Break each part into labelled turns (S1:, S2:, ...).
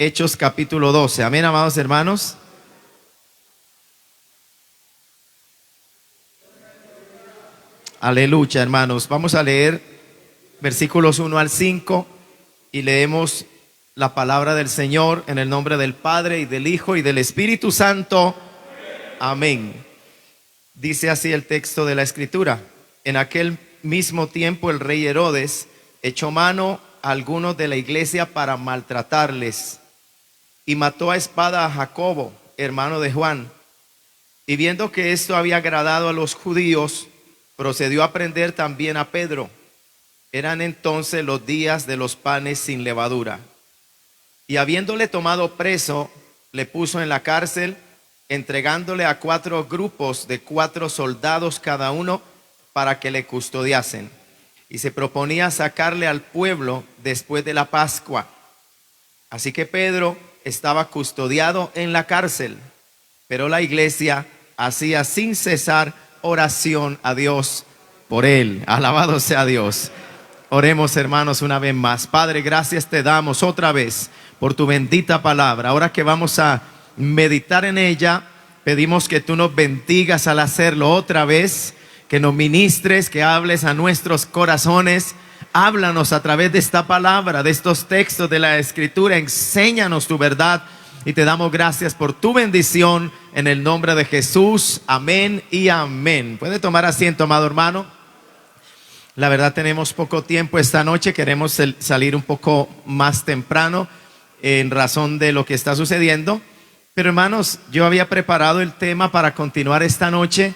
S1: Hechos capítulo 12. Amén, amados hermanos. Aleluya, hermanos. Vamos a leer versículos 1 al 5 y leemos la palabra del Señor en el nombre del Padre y del Hijo y del Espíritu Santo. Amén. Dice así el texto de la Escritura. En aquel mismo tiempo el rey Herodes echó mano a algunos de la iglesia para maltratarles y mató a espada a Jacobo, hermano de Juan. Y viendo que esto había agradado a los judíos, procedió a prender también a Pedro. Eran entonces los días de los panes sin levadura. Y habiéndole tomado preso, le puso en la cárcel, entregándole a 4 grupos de 4 soldados cada uno para que le custodiasen. Y se proponía sacarle al pueblo después de la Pascua. Así que Pedro estaba custodiado en la cárcel, pero la iglesia hacía sin cesar oración a Dios por él. Alabado sea Dios. Oremos, hermanos, una vez más. Padre, gracias te damos otra vez por tu bendita palabra. Ahora que vamos a meditar en ella, pedimos que tú nos bendigas al hacerlo otra vez, que nos ministres, que hables a nuestros corazones. Háblanos a través de esta palabra, de estos textos de la Escritura. Enséñanos tu verdad y te damos gracias por tu bendición en el nombre de Jesús. Amén y amén. Puede tomar asiento, amado hermano. La verdad tenemos poco tiempo esta noche. Queremos salir un poco más temprano en razón de lo que está sucediendo. Pero hermanos, yo había preparado el tema para continuar esta noche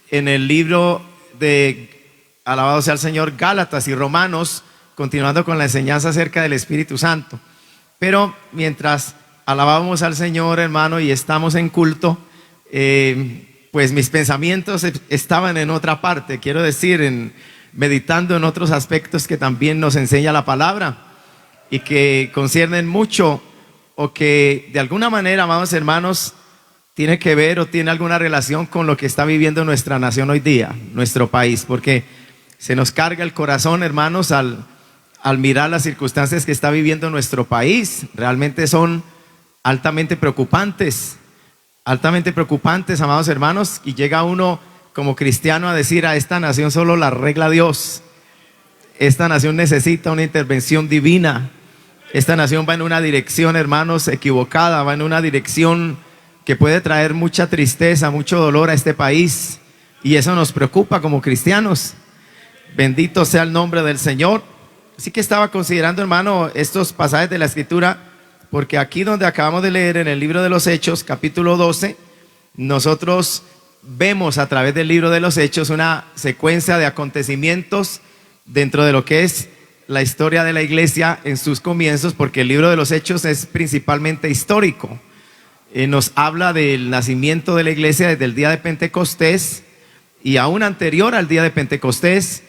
S1: en el libro de, alabado sea el Señor, Gálatas y Romanos, continuando con la enseñanza acerca del Espíritu Santo. Pero mientras alabábamos al Señor, hermano, y estamos en culto, pues mis pensamientos estaban en otra parte, quiero decir, meditando en otros aspectos que también nos enseña la palabra y que conciernen mucho, o que de alguna manera, amados hermanos, tiene que ver o tiene alguna relación con lo que está viviendo nuestra nación hoy día, nuestro país, porque se nos carga el corazón, hermanos, al mirar las circunstancias que está viviendo nuestro país. Realmente son altamente preocupantes, amados hermanos, y llega uno como cristiano a decir: a esta nación solo la arregla Dios. Esta nación necesita una intervención divina. Esta nación va en una dirección, hermanos, equivocada, va en una dirección que puede traer mucha tristeza, mucho dolor a este país, y eso nos preocupa como cristianos. Bendito sea el nombre del Señor. Así que estaba considerando, hermano, estos pasajes de la Escritura, porque aquí donde acabamos de leer en el libro de los Hechos, capítulo 12, nosotros vemos a través del libro de los Hechos una secuencia de acontecimientos dentro de lo que es la historia de la iglesia en sus comienzos, porque el libro de los Hechos es principalmente histórico. Nos habla del nacimiento de la iglesia desde el día de Pentecostés y aún anterior al día de Pentecostés,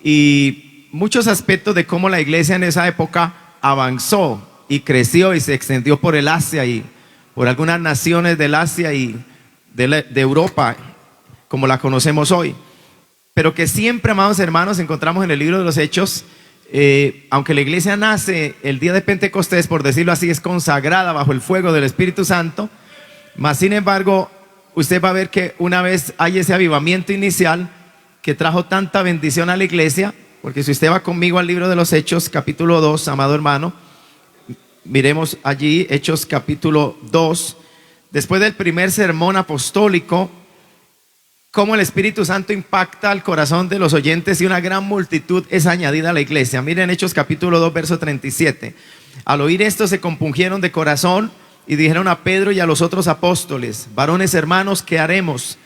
S1: y muchos aspectos de cómo la iglesia en esa época avanzó y creció y se extendió por el Asia y por algunas naciones del Asia y de Europa, como la conocemos hoy. Pero que siempre, amados hermanos, encontramos en el libro de los Hechos, aunque la iglesia nace el día de Pentecostés, por decirlo así, es consagrada bajo el fuego del Espíritu Santo, mas sin embargo usted va a ver que una vez hay ese avivamiento inicial que trajo tanta bendición a la iglesia, porque si usted va conmigo al libro de los Hechos capítulo 2, amado hermano, miremos allí Hechos capítulo 2, después del primer sermón apostólico, cómo el Espíritu Santo impacta al corazón de los oyentes y una gran multitud es añadida a la iglesia. Miren Hechos capítulo 2, verso 37. Al oír esto se compungieron de corazón y dijeron a Pedro y a los otros apóstoles: varones hermanos, ¿qué haremos?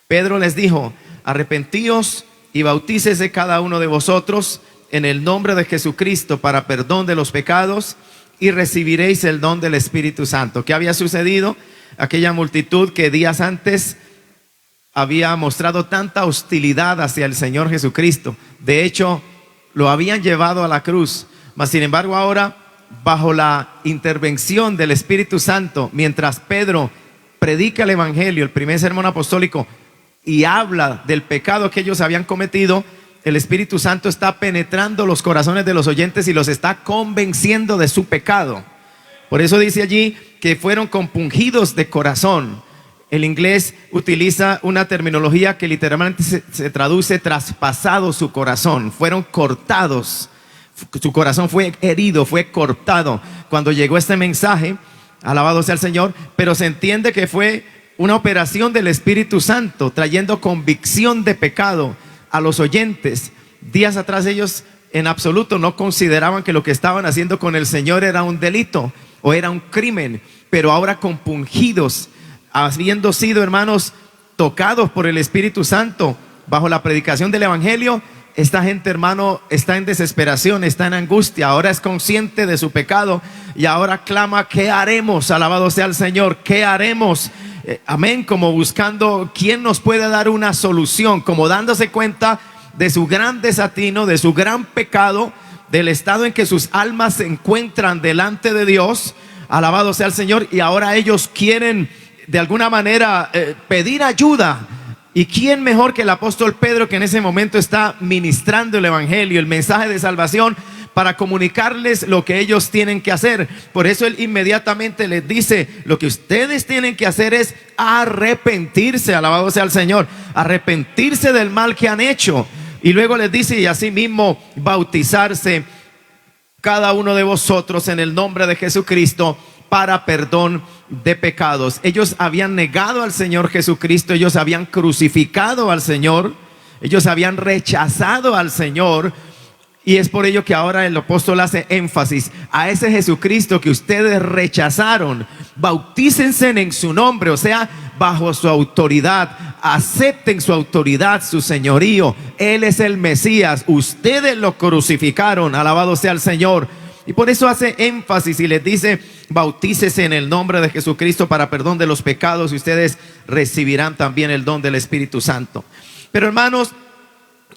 S1: Pedro les dijo: arrepentíos y bautícese cada uno de vosotros en el nombre de Jesucristo para perdón de los pecados y recibiréis el don del Espíritu Santo. ¿Qué había sucedido? Aquella multitud que días antes había mostrado tanta hostilidad hacia el Señor Jesucristo. De hecho, lo habían llevado a la cruz. Mas sin embargo ahora, bajo la intervención del Espíritu Santo, mientras Pedro predica el Evangelio, el primer sermón apostólico, y habla del pecado que ellos habían cometido, el Espíritu Santo está penetrando los corazones de los oyentes y los está convenciendo de su pecado. Por eso dice allí que fueron compungidos de corazón. El inglés utiliza una terminología que literalmente se traduce traspasado su corazón. Fueron cortados. Su corazón fue herido, fue cortado. Cuando llegó este mensaje, alabado sea el Señor, pero se entiende que fue una operación del Espíritu Santo, trayendo convicción de pecado a los oyentes. Días atrás ellos en absoluto no consideraban que lo que estaban haciendo con el Señor era un delito o era un crimen, pero ahora compungidos, habiendo sido, hermanos, tocados por el Espíritu Santo bajo la predicación del Evangelio, esta gente, hermano, está en desesperación, está en angustia, ahora es consciente de su pecado y ahora clama: ¿qué haremos? Alabado sea el Señor, ¿qué haremos? Amén, como buscando quién nos puede dar una solución, como dándose cuenta de su gran desatino, de su gran pecado, del estado en que sus almas se encuentran delante de Dios. Alabado sea el Señor. Y ahora ellos quieren de alguna manera pedir ayuda. ¿Y quién mejor que el apóstol Pedro, que en ese momento está ministrando el evangelio, el mensaje de salvación, para comunicarles lo que ellos tienen que hacer? Por eso él inmediatamente les dice: lo que ustedes tienen que hacer es arrepentirse. Alabado sea el Señor, arrepentirse del mal que han hecho. Y luego les dice: y asimismo bautizarse cada uno de vosotros en el nombre de Jesucristo para perdón de pecados. Ellos habían negado al Señor Jesucristo, ellos habían crucificado al Señor, ellos habían rechazado al Señor. Y es por ello que ahora el apóstol hace énfasis a ese Jesucristo que ustedes rechazaron. Bautícense en su nombre, o sea, bajo su autoridad. Acepten su autoridad, su señorío. Él es el Mesías, ustedes lo crucificaron. Alabado sea el Señor. Y por eso hace énfasis y les dice: bautícese en el nombre de Jesucristo para perdón de los pecados y ustedes recibirán también el don del Espíritu Santo. Pero hermanos,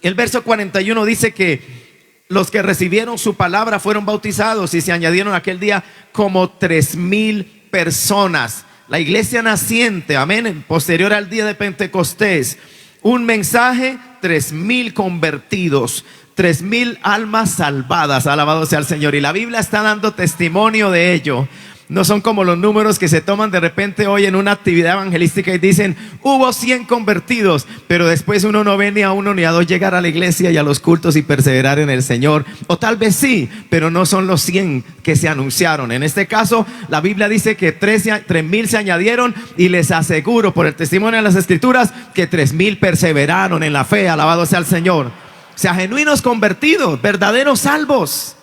S1: el verso 41 dice que los que recibieron su palabra fueron bautizados y se añadieron aquel día como 3,000 personas. La iglesia naciente, amén, posterior al día de Pentecostés, un mensaje, 3,000 convertidos, 3,000 almas salvadas. Alabado sea el Señor. Y la Biblia está dando testimonio de ello. No son como los números que se toman de repente hoy en una actividad evangelística y dicen: hubo 100 convertidos, pero después uno no ve ni a uno ni a dos llegar a la iglesia y a los cultos y perseverar en el Señor. O tal vez sí, pero no son los 100 que se anunciaron. En este caso, la Biblia dice que 3,000 se añadieron, y les aseguro por el testimonio de las Escrituras que 3,000 perseveraron en la fe. Alabado sea el Señor. O sea, genuinos convertidos, verdaderos salvos.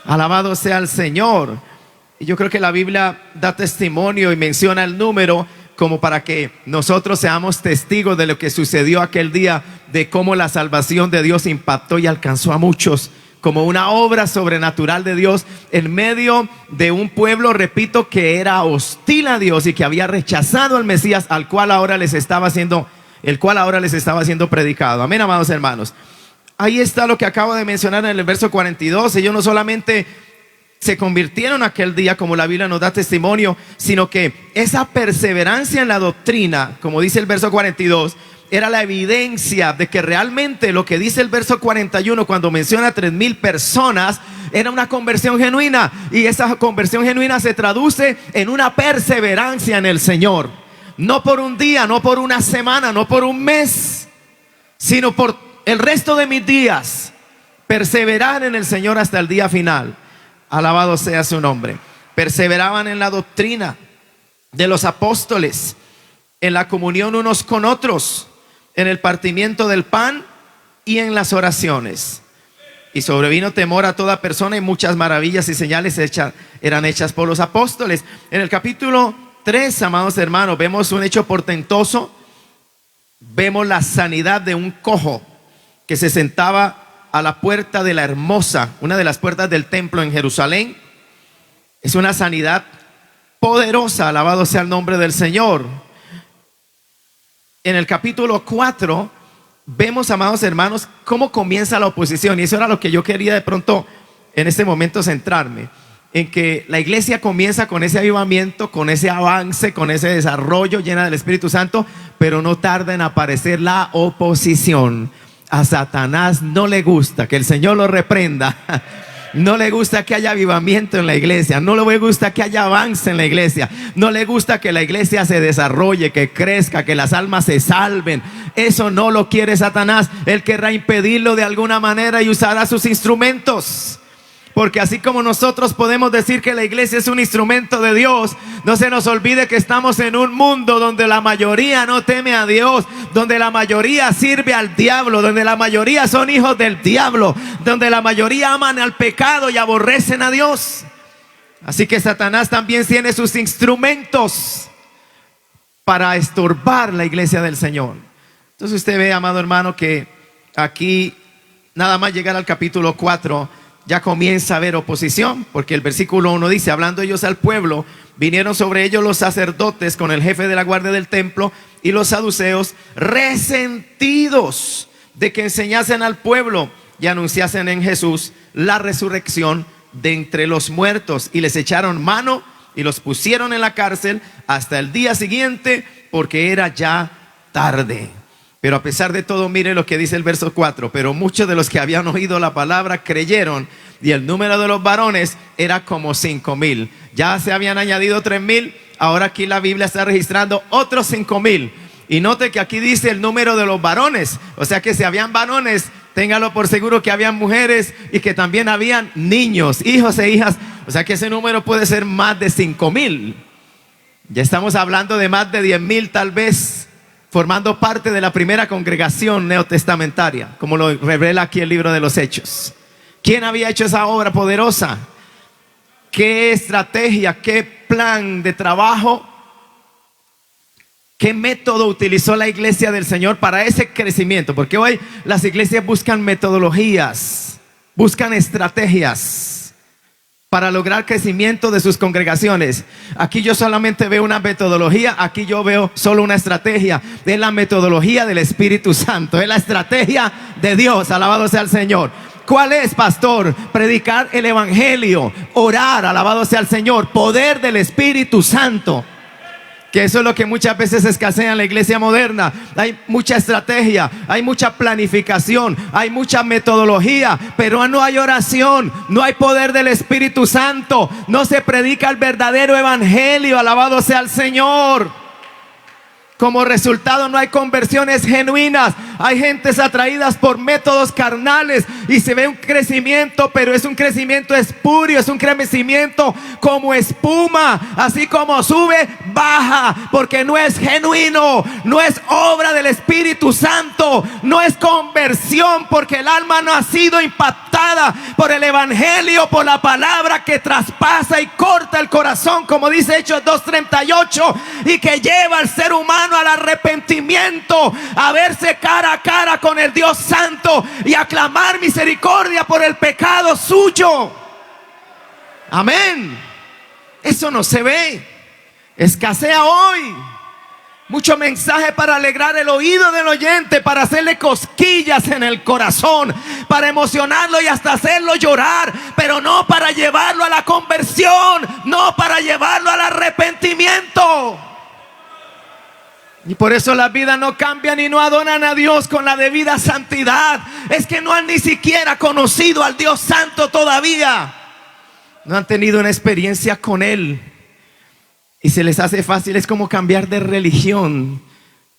S1: Alabado sea el Señor. Y yo creo que la Biblia da testimonio y menciona el número como para que nosotros seamos testigos de lo que sucedió aquel día, de cómo la salvación de Dios impactó y alcanzó a muchos, como una obra sobrenatural de Dios en medio de un pueblo, repito, que era hostil a Dios y que había rechazado al Mesías, el cual ahora les estaba siendo predicado. Amén, amados hermanos. Ahí está lo que acabo de mencionar en el verso 42. Ellos no solamente se convirtieron aquel día, como la Biblia nos da testimonio, sino que esa perseverancia en la doctrina, como dice el verso 42, era la evidencia de que realmente lo que dice el verso 41 cuando menciona 3,000 personas era una conversión genuina. Y esa conversión genuina se traduce en una perseverancia en el Señor. No por un día, no por una semana, no por un mes, sino por el resto de mis días. Perseverar en el Señor hasta el día final. Alabado sea su nombre. Perseveraban en la doctrina de los apóstoles, en la comunión unos con otros, en el partimiento del pan y en las oraciones. Y sobrevino temor a toda persona, y muchas maravillas y señales eran hechas por los apóstoles. En el capítulo 3, amados hermanos, vemos un hecho portentoso. Vemos la sanidad de un cojo que se sentaba a la puerta de la Hermosa, una de las puertas del templo en Jerusalén. Es una sanidad poderosa, alabado sea el nombre del Señor. En el capítulo 4 vemos, amados hermanos, cómo comienza la oposición, y eso era lo que yo quería de pronto en este momento centrarme, en que la iglesia comienza con ese avivamiento, con ese avance, con ese desarrollo llena del Espíritu Santo, pero no tarda en aparecer la oposición. A Satanás no le gusta, que el Señor lo reprenda, No le gusta que haya avivamiento en la iglesia. No le gusta que haya avance en la iglesia. No le gusta que la iglesia se desarrolle, que crezca, que las almas se salven. Eso no lo quiere Satanás. Él querrá impedirlo de alguna manera y usará sus instrumentos. Porque así como nosotros podemos decir que la iglesia es un instrumento de Dios, no se nos olvide que estamos en un mundo donde la mayoría no teme a Dios, donde la mayoría sirve al diablo, donde la mayoría son hijos del diablo, donde la mayoría aman al pecado y aborrecen a Dios. Así que Satanás también tiene sus instrumentos para estorbar la iglesia del Señor. Entonces usted ve, amado hermano, que aquí nada más llegar al capítulo 4 ya comienza a haber oposición, porque el versículo 1 dice: hablando ellos al pueblo, vinieron sobre ellos los sacerdotes con el jefe de la guardia del templo y los saduceos, resentidos de que enseñasen al pueblo y anunciasen en Jesús la resurrección de entre los muertos, y les echaron mano y los pusieron en la cárcel hasta el día siguiente, porque era ya tarde. Pero a pesar de todo, mire lo que dice el verso 4: pero muchos de los que habían oído la palabra creyeron, y el número de los varones era como 5,000. Ya se habían añadido 3,000. Ahora aquí la Biblia está registrando otros 5,000. Y note que aquí dice el número de los varones. O sea que si habían varones, téngalo por seguro que habían mujeres y que también habían niños, hijos e hijas. O sea que ese número puede ser más de 5,000. Ya estamos hablando de más de 10,000 tal vez, formando parte de la primera congregación neotestamentaria, como lo revela aquí el libro de los Hechos. ¿Quién había hecho esa obra poderosa? ¿Qué estrategia, qué plan de trabajo, qué método utilizó la iglesia del Señor para ese crecimiento? Porque hoy las iglesias buscan metodologías, buscan estrategias para lograr crecimiento de sus congregaciones. Aquí yo solamente veo una metodología, aquí yo veo solo una estrategia. Es la metodología del Espíritu Santo, es la estrategia de Dios. Alabado sea el Señor. ¿Cuál es, pastor? Predicar el evangelio, orar, alabado sea el Señor, poder del Espíritu Santo. Que eso es lo que muchas veces escasea en la iglesia moderna. Hay mucha estrategia, hay mucha planificación, hay mucha metodología, pero no hay oración, no hay poder del Espíritu Santo, no se predica el verdadero evangelio. Alabado sea el Señor. Como resultado no hay conversiones genuinas. Hay gentes atraídas por métodos carnales y se ve un crecimiento, pero es un crecimiento espurio, es un crecimiento como espuma. Así como sube, baja, porque no es genuino, no es obra del Espíritu Santo, no es conversión, porque el alma no ha sido impactada por el evangelio, por la palabra que traspasa y corta el corazón, como dice Hechos 2:38, y que lleva al ser humano al arrepentimiento, a verse cara a cara con el Dios Santo y a clamar misericordia por el pecado suyo. Amén. Eso no se ve, escasea hoy. Mucho mensaje para alegrar el oído del oyente, para hacerle cosquillas en el corazón, para emocionarlo y hasta hacerlo llorar, pero no para llevarlo a la conversión, no para llevarlo al arrepentimiento. Y por eso las vidas no cambian y no adoran a Dios con la debida santidad. Es que no han ni siquiera conocido al Dios Santo todavía. No han tenido una experiencia con Él. Y se les hace fácil, es como cambiar de religión.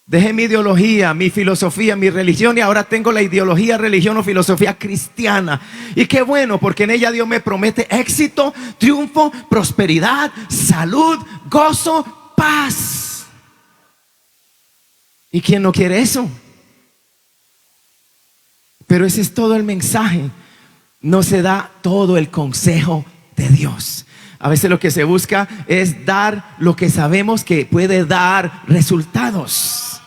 S1: Dejé mi ideología, mi filosofía, mi religión, y ahora tengo la ideología, religión o filosofía cristiana. Y qué bueno, porque en ella Dios me promete éxito, triunfo, prosperidad, salud, gozo, paz. ¿Y quién no quiere eso? Pero ese es todo el mensaje. No se da todo el consejo de Dios. A veces lo que se busca es dar lo que sabemos que puede dar resultados,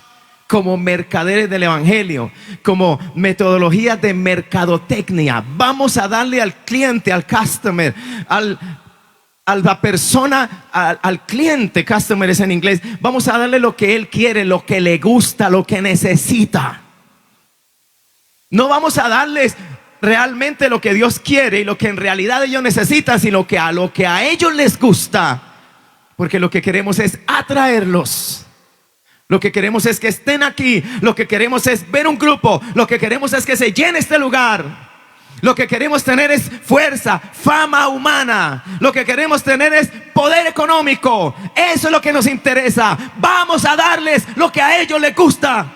S1: como mercaderes del evangelio, como metodologías de mercadotecnia. Vamos a darle al cliente, al customer, a la persona, al cliente, customer es en inglés, vamos a darle lo que él quiere, lo que le gusta, lo que necesita. No vamos a darles realmente lo que Dios quiere y lo que en realidad ellos necesitan, sino que a lo que a ellos les gusta, porque lo que queremos es atraerlos. Lo que queremos es que estén aquí, lo que queremos es ver un grupo, lo que queremos es que se llene este lugar. Lo que queremos tener es fuerza, fama humana. Lo que queremos tener es poder económico. Eso es lo que nos interesa. Vamos a darles lo que a ellos les gusta.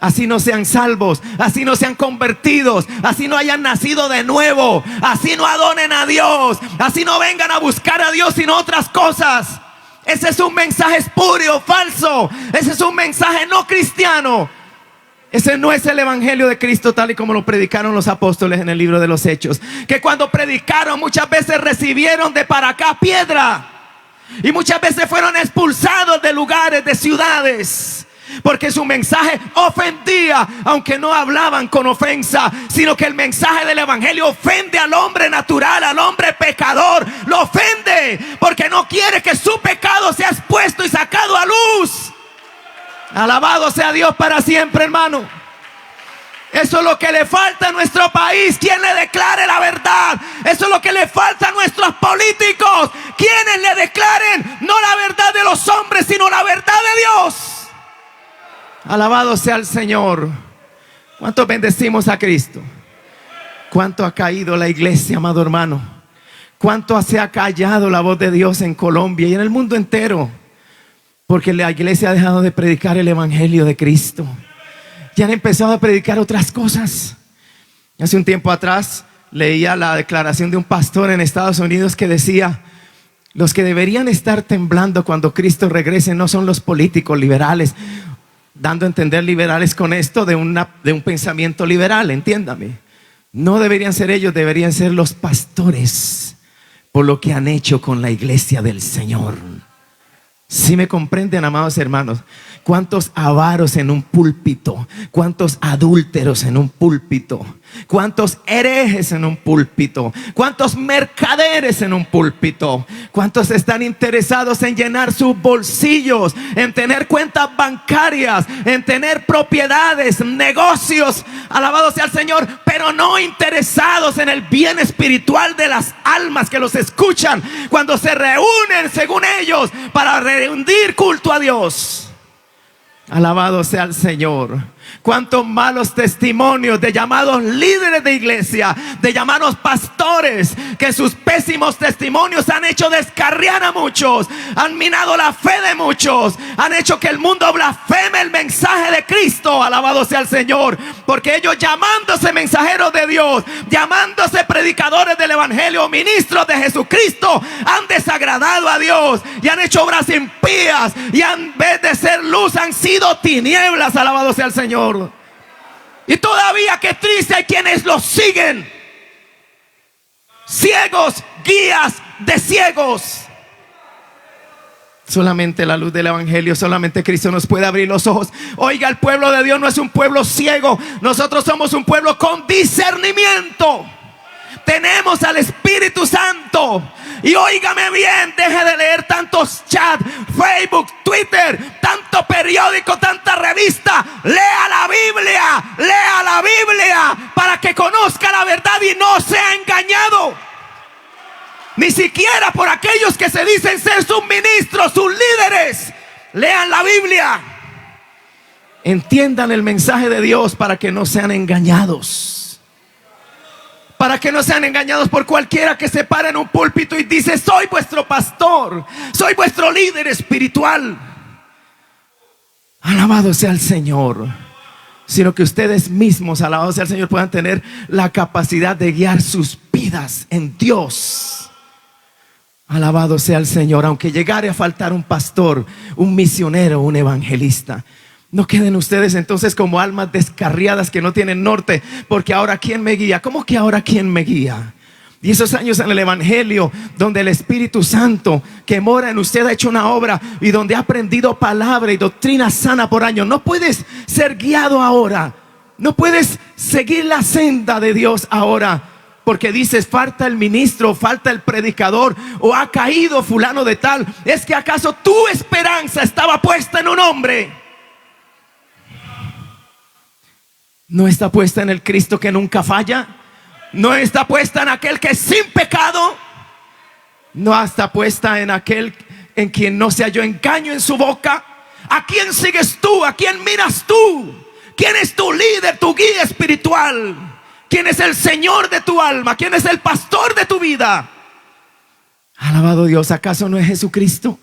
S1: Así no sean salvos, así no sean convertidos, así no hayan nacido de nuevo, así no adoren a Dios, así no vengan a buscar a Dios sino otras cosas. Ese es un mensaje espurio, falso. Ese es un mensaje no cristiano. Ese no es el evangelio de Cristo tal y como lo predicaron los apóstoles en el libro de los Hechos. Que cuando predicaron muchas veces recibieron de para acá piedra. Y muchas veces fueron expulsados de lugares, de ciudades. Porque su mensaje ofendía, aunque no hablaban con ofensa, sino que el mensaje del evangelio ofende al hombre natural, al hombre pecador. Lo ofende porque no quiere que su pecado sea expuesto y sacado a luz. Alabado sea Dios para siempre, hermano. Eso es lo que le falta a nuestro país, quien le declare la verdad. Eso es lo que le falta a nuestros políticos, quienes le declaren no la verdad de los hombres, sino la verdad de Dios. Alabado sea el Señor. ¿Cuánto bendecimos a Cristo? ¿Cuánto ha caído la iglesia, amado hermano? ¿Cuánto se ha callado la voz de Dios en Colombia y en el mundo entero? Porque la iglesia ha dejado de predicar el evangelio de Cristo. Ya han empezado a predicar otras cosas. Hace un tiempo atrás leía la declaración de un pastor en Estados Unidos que decía: los que deberían estar temblando cuando Cristo regrese no son los políticos liberales, dando a entender liberales con esto de un pensamiento liberal, entiéndame. No deberían ser ellos, deberían ser los pastores, por lo que han hecho con la iglesia del Señor. Si me comprenden, amados hermanos, cuántos avaros en un púlpito, cuántos adúlteros en un púlpito, cuántos herejes en un púlpito, cuántos mercaderes en un púlpito, cuántos están interesados en llenar sus bolsillos, en tener cuentas bancarias, en tener propiedades, negocios, alabado sea el Señor, pero no interesados en el bien espiritual de las almas que los escuchan cuando se reúnen según ellos para rendir culto a Dios. Alabado sea el Señor. Cuántos malos testimonios de llamados líderes de iglesia, de llamados pastores, que sus pésimos testimonios han hecho descarriar a muchos, han minado la fe de muchos, han hecho que el mundo blasfeme el mensaje de Cristo. Alabado sea el Señor, porque ellos, llamándose mensajeros de Dios, llamándose predicadores del evangelio, ministros de Jesucristo, han desagradado a Dios y han hecho obras impías, y en vez de ser luz han sido tinieblas. Alabado sea el Señor. Y todavía, qué triste, hay quienes los siguen, ciegos, guías de ciegos. Solamente la luz del evangelio, solamente Cristo nos puede abrir los ojos. Oiga, el pueblo de Dios no es un pueblo ciego. Nosotros somos un pueblo con discernimiento. Tenemos al Espíritu Santo. Y óigame bien, deje de leer tantos chats, Facebook, Twitter, tanto periódico, tanta revista. Lea la Biblia para que conozca la verdad y no sea engañado. Ni siquiera por aquellos que se dicen ser sus ministros, sus líderes. Lean la Biblia. Entiendan el mensaje de Dios para que no sean engañados. Para que no sean engañados por cualquiera que se para en un púlpito y dice: soy vuestro pastor, soy vuestro líder espiritual. Alabado sea el Señor. Sino que ustedes mismos, alabado sea el Señor, puedan tener la capacidad de guiar sus vidas en Dios. Alabado sea el Señor. Aunque llegare a faltar un pastor, un misionero, un evangelista, no queden ustedes entonces como almas descarriadas que no tienen norte. Porque ahora ¿quién me guía? ¿Cómo que ahora quién me guía? Y esos años en el evangelio, donde el Espíritu Santo que mora en usted ha hecho una obra, y donde ha aprendido palabra y doctrina sana por años, no puedes ser guiado ahora. No puedes seguir la senda de Dios ahora, porque dices: falta el ministro, falta el predicador, o ha caído fulano de tal. ¿Es que acaso tu esperanza estaba puesta en un hombre? ¿No está puesta en el Cristo que nunca falla? ¿No está puesta en aquel que es sin pecado? ¿No está puesta en aquel en quien no se halló engaño en su boca? ¿A quién sigues tú? ¿A quién miras tú? ¿Quién es tu líder, tu guía espiritual? ¿Quién es el Señor de tu alma? ¿Quién es el pastor de tu vida? Alabado Dios, ¿acaso no es Jesucristo?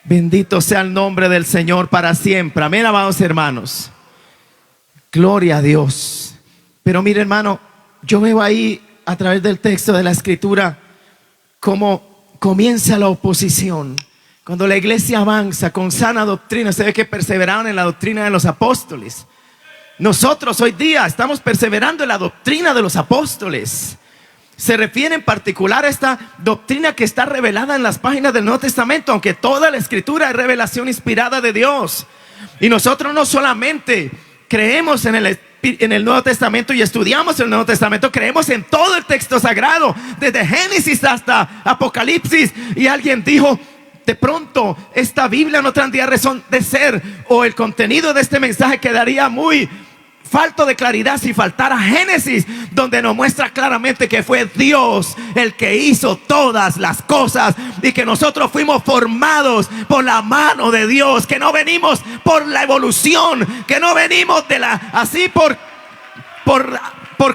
S1: Bendito sea el nombre del Señor para siempre. Amén, amados hermanos. Gloria a Dios. Pero mire, hermano, yo veo ahí a través del texto de la Escritura cómo comienza la oposición. Cuando la iglesia avanza con sana doctrina, se ve que perseveraron en la doctrina de los apóstoles. Nosotros hoy día estamos perseverando en la doctrina de los apóstoles. Se refiere en particular a esta doctrina que está revelada en las páginas del Nuevo Testamento, aunque toda la Escritura es revelación inspirada de Dios. Y nosotros no solamente creemos en el Nuevo Testamento y estudiamos el Nuevo Testamento, creemos en todo el texto sagrado, desde Génesis hasta Apocalipsis. Y alguien dijo: de pronto esta Biblia no tendría razón de ser, o el contenido de este mensaje quedaría muy falto de claridad si faltara Génesis, donde nos muestra claramente que fue Dios el que hizo todas las cosas y que nosotros fuimos formados por la mano de Dios, que no venimos por la evolución, que no venimos así por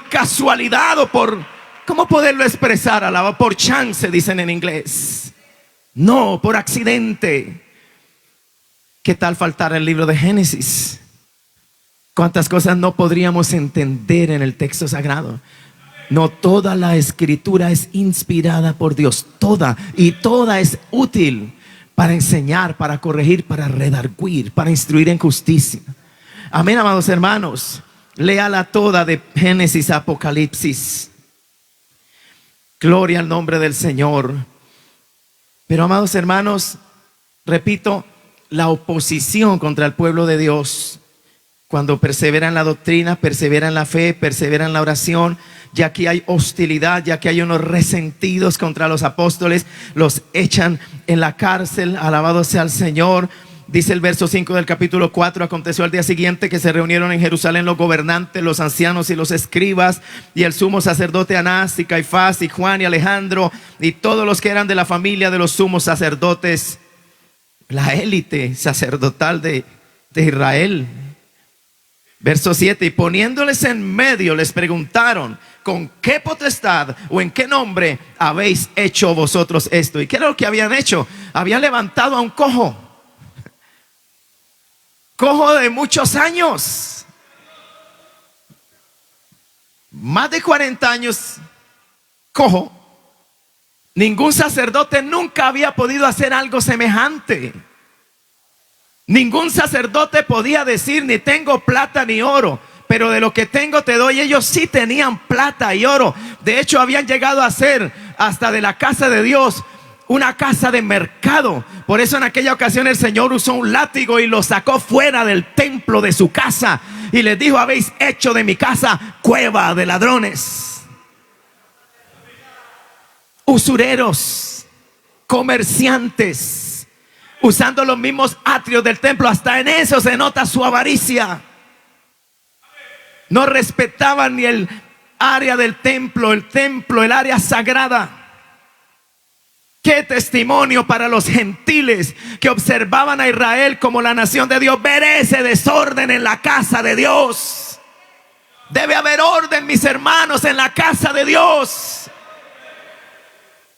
S1: casualidad o por, ¿cómo poderlo expresar? Por chance, dicen en inglés. No, por accidente. ¿Qué tal faltar el libro de Génesis? ¿Cuántas cosas no podríamos entender en el texto sagrado? No, toda la Escritura es inspirada por Dios, toda, y toda es útil para enseñar, para corregir, para redarguir, para instruir en justicia. Amén, amados hermanos. Léala toda de Génesis a Apocalipsis. Gloria al nombre del Señor. Pero, amados hermanos, repito, la oposición contra el pueblo de Dios, cuando persevera en la doctrina, persevera en la fe, persevera en la oración, ya que hay hostilidad, ya que hay unos resentidos contra los apóstoles, los echan en la cárcel. Alabado sea el Señor. Dice el verso 5 del capítulo 4: aconteció al día siguiente que se reunieron en Jerusalén los gobernantes, los ancianos y los escribas, y el sumo sacerdote Anás y Caifás y Juan y Alejandro y todos los que eran de la familia de los sumos sacerdotes, la élite sacerdotal de Israel. Verso 7: y poniéndoles en medio les preguntaron: ¿con qué potestad o en qué nombre habéis hecho vosotros esto? ¿Y qué era lo que habían hecho? Habían levantado a un cojo de muchos años, más de 40 años cojo. Ningún sacerdote nunca había podido hacer algo semejante. Ningún sacerdote podía decir: ni tengo plata ni oro, pero de lo que tengo te doy. Ellos sí tenían plata y oro. De hecho, habían llegado a ser hasta de la casa de Dios una casa de mercado. Por eso en aquella ocasión el Señor usó un látigo y los sacó fuera del templo de su casa y les dijo: habéis hecho de mi casa cueva de ladrones. Usureros, comerciantes, usando los mismos atrios del templo. Hasta en eso se nota su avaricia. No respetaban ni el área del templo, el área sagrada. Qué testimonio para los gentiles que observaban a Israel como la nación de Dios, ver ese desorden en la casa de Dios. Debe haber orden, mis hermanos, en la casa de Dios.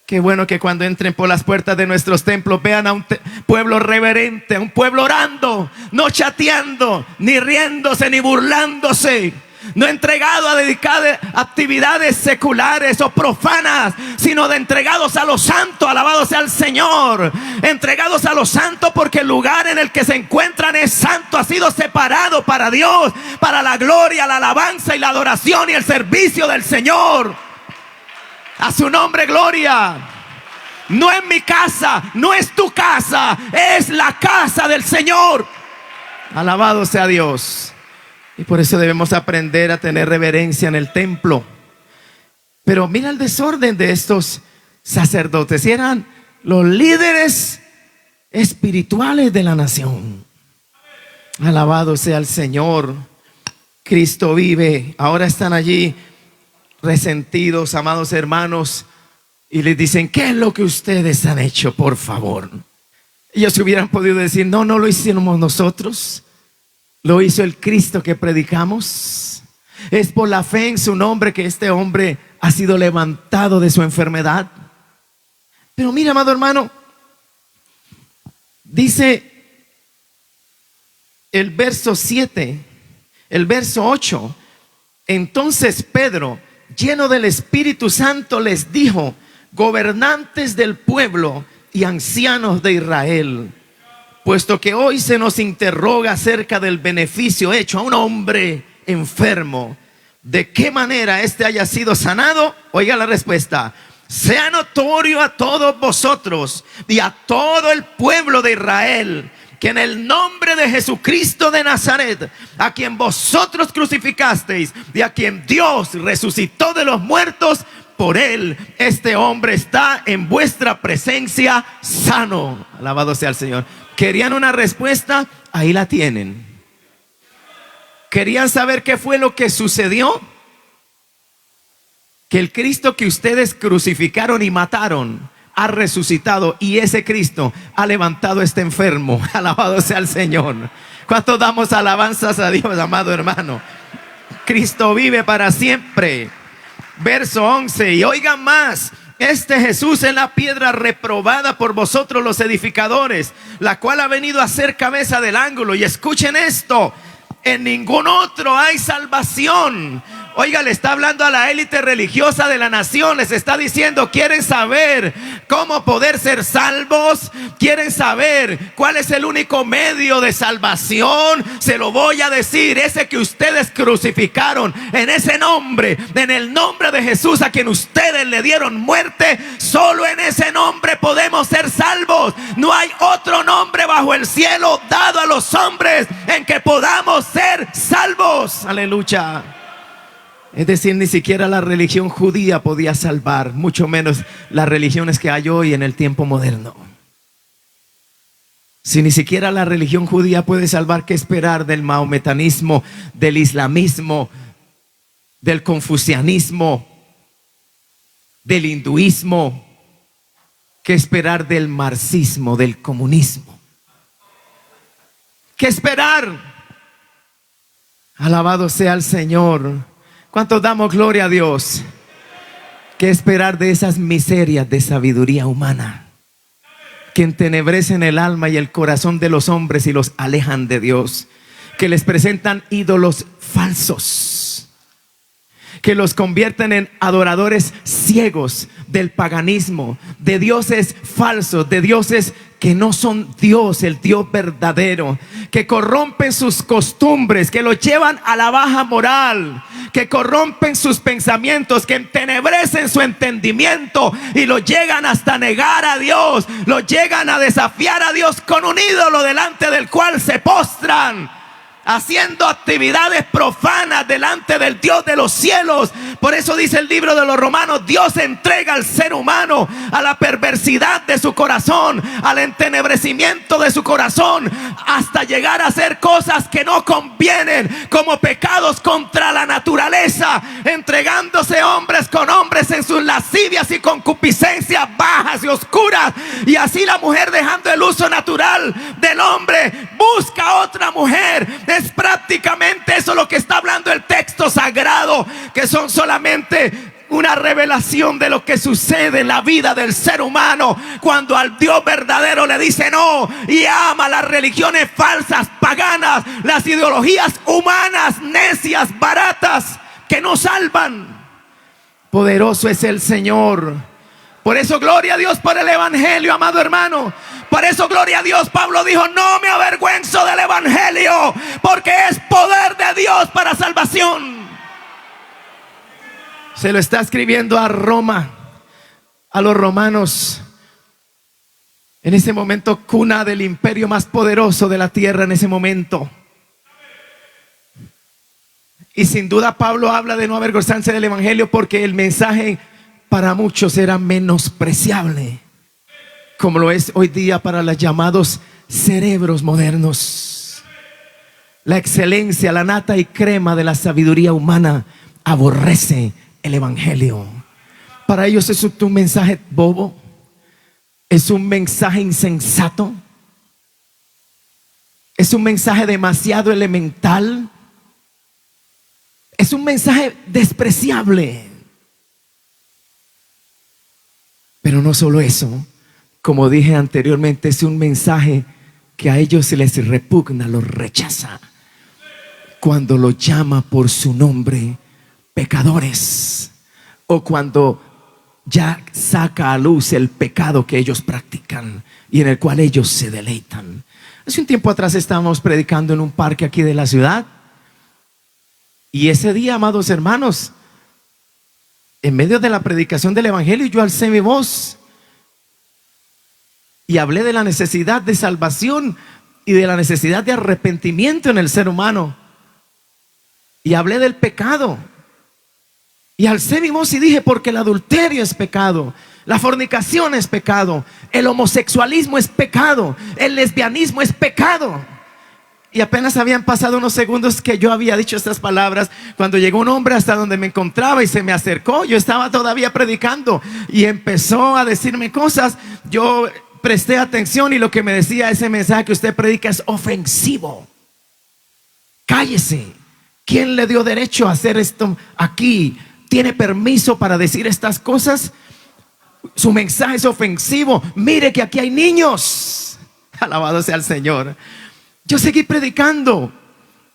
S1: Qué bueno que cuando entren por las puertas de nuestros templos vean a un pueblo reverente, a un pueblo orando, no chateando, ni riéndose, ni burlándose, no entregado a dedicar actividades seculares o profanas, sino de entregados a lo santo. Alabado sea el Señor. Entregados a lo santo porque el lugar en el que se encuentran es santo. Ha sido separado para Dios, para la gloria, la alabanza y la adoración y el servicio del Señor. A su nombre gloria. No es mi casa, no es tu casa, es la casa del Señor. Alabado sea Dios. Y por eso debemos aprender a tener reverencia en el templo. Pero mira el desorden de estos sacerdotes. Y eran los líderes espirituales de la nación. Alabado sea el Señor. Cristo vive. Ahora están allí resentidos, amados hermanos, y les dicen: ¿qué es lo que ustedes han hecho, por favor? Ellos hubieran podido decir: no lo hicimos nosotros, lo hizo el Cristo que predicamos. Es por la fe en su nombre que este hombre ha sido levantado de su enfermedad. Pero mira, amado hermano, dice el verso 7, el verso 8. Entonces Pedro, lleno del Espíritu Santo, les dijo: gobernantes del pueblo y ancianos de Israel, puesto que hoy se nos interroga acerca del beneficio hecho a un hombre enfermo, de qué manera éste haya sido sanado, oiga la respuesta: sea notorio a todos vosotros y a todo el pueblo de Israel, que en el nombre de Jesucristo de Nazaret, a quien vosotros crucificasteis y a quien Dios resucitó de los muertos, por él este hombre está en vuestra presencia sano. Alabado sea el Señor. ¿Querían una respuesta? Ahí la tienen. ¿Querían saber qué fue lo que sucedió? Que el Cristo que ustedes crucificaron y mataron ha resucitado, y ese Cristo ha levantado a este enfermo. Alabado sea el Señor. ¿Cuántos damos alabanzas a Dios, amado hermano? Cristo vive para siempre. Verso 11, y oigan más: este Jesús es la piedra reprobada por vosotros los edificadores, la cual ha venido a ser cabeza del ángulo. Y escuchen esto: en ningún otro hay salvación. Oiga, le está hablando a la élite religiosa de la nación. Les está diciendo: ¿quieren saber cómo poder ser salvos? ¿Quieren saber cuál es el único medio de salvación? Se lo voy a decir: ese que ustedes crucificaron, en ese nombre, en el nombre de Jesús, a quien ustedes le dieron muerte. Solo en ese nombre podemos ser salvos. No hay otro nombre bajo el cielo dado a los hombres en que podamos ser salvos. Aleluya. Es decir, ni siquiera la religión judía podía salvar, mucho menos las religiones que hay hoy en el tiempo moderno. Si ni siquiera la religión judía puede salvar, ¿qué esperar del mahometanismo, del islamismo, del confucianismo, del hinduismo? ¿Qué esperar del marxismo, del comunismo? ¿Qué esperar? Alabado sea el Señor. ¿Cuántos damos gloria a Dios? ¿Qué esperar de esas miserias de sabiduría humana que entenebrecen el alma y el corazón de los hombres y los alejan de Dios? Que les presentan ídolos falsos, que los convierten en adoradores ciegos del paganismo, de dioses falsos, de dioses que no son Dios, el Dios verdadero, que corrompen sus costumbres, que los llevan a la baja moral, que corrompen sus pensamientos, que entenebrecen su entendimiento y lo llegan hasta negar a Dios, lo llegan a desafiar a Dios con un ídolo delante del cual se postran, haciendo actividades profanas delante del Dios de los cielos. Por eso dice el libro de los Romanos: Dios entrega al ser humano a la perversidad de su corazón, al entenebrecimiento de su corazón, hasta llegar a hacer cosas que no convienen, como pecados contra la naturaleza, entregándose hombres con hombres en sus lascivias y concupiscencias bajas y oscuras. Y así la mujer, dejando el uso natural del hombre, busca otra mujer. Es prácticamente eso lo que está hablando el texto sagrado, que son solamente una revelación de lo que sucede en la vida del ser humano cuando al Dios verdadero le dice no y ama las religiones falsas, paganas, las ideologías humanas, necias, baratas, que no salvan. Poderoso es el Señor. Por eso gloria a Dios por el evangelio, amado hermano. Por eso gloria a Dios, Pablo dijo: no me avergüenzo del evangelio, porque es poder de Dios para salvación. Se lo está escribiendo a Roma, a los romanos, en ese momento cuna del imperio más poderoso de la tierra en ese momento. Y sin duda Pablo habla de no avergonzarse del evangelio, porque el mensaje para muchos era menospreciable, como lo es hoy día para los llamados cerebros modernos. La excelencia, la nata y crema de la sabiduría humana aborrece el evangelio. Para ellos es un mensaje bobo, es un mensaje insensato, es un mensaje demasiado elemental. Es un mensaje despreciable. Pero no solo eso, como dije anteriormente, es un mensaje que a ellos se les repugna, los rechaza, cuando los llama por su nombre pecadores, o cuando ya saca a luz el pecado que ellos practican y en el cual ellos se deleitan. Hace un tiempo atrás estábamos predicando en un parque aquí de la ciudad, y ese día, amados hermanos, en medio de la predicación del evangelio, yo alcé mi voz y hablé de la necesidad de salvación y de la necesidad de arrepentimiento en el ser humano, y hablé del pecado. Y alcé mi voz y dije: porque el adulterio es pecado, la fornicación es pecado, el homosexualismo es pecado, el lesbianismo es pecado. Y apenas habían pasado unos segundos que yo había dicho estas palabras, cuando llegó un hombre hasta donde me encontraba y se me acercó. Yo estaba todavía predicando y empezó a decirme cosas. Yo presté atención y lo que me decía: ese mensaje que usted predica es ofensivo. Cállese. ¿Quién le dio derecho a hacer esto aquí? ¿Tiene permiso para decir estas cosas? Su mensaje es ofensivo. Mire que aquí hay niños. Alabado sea el Señor. Yo seguí predicando,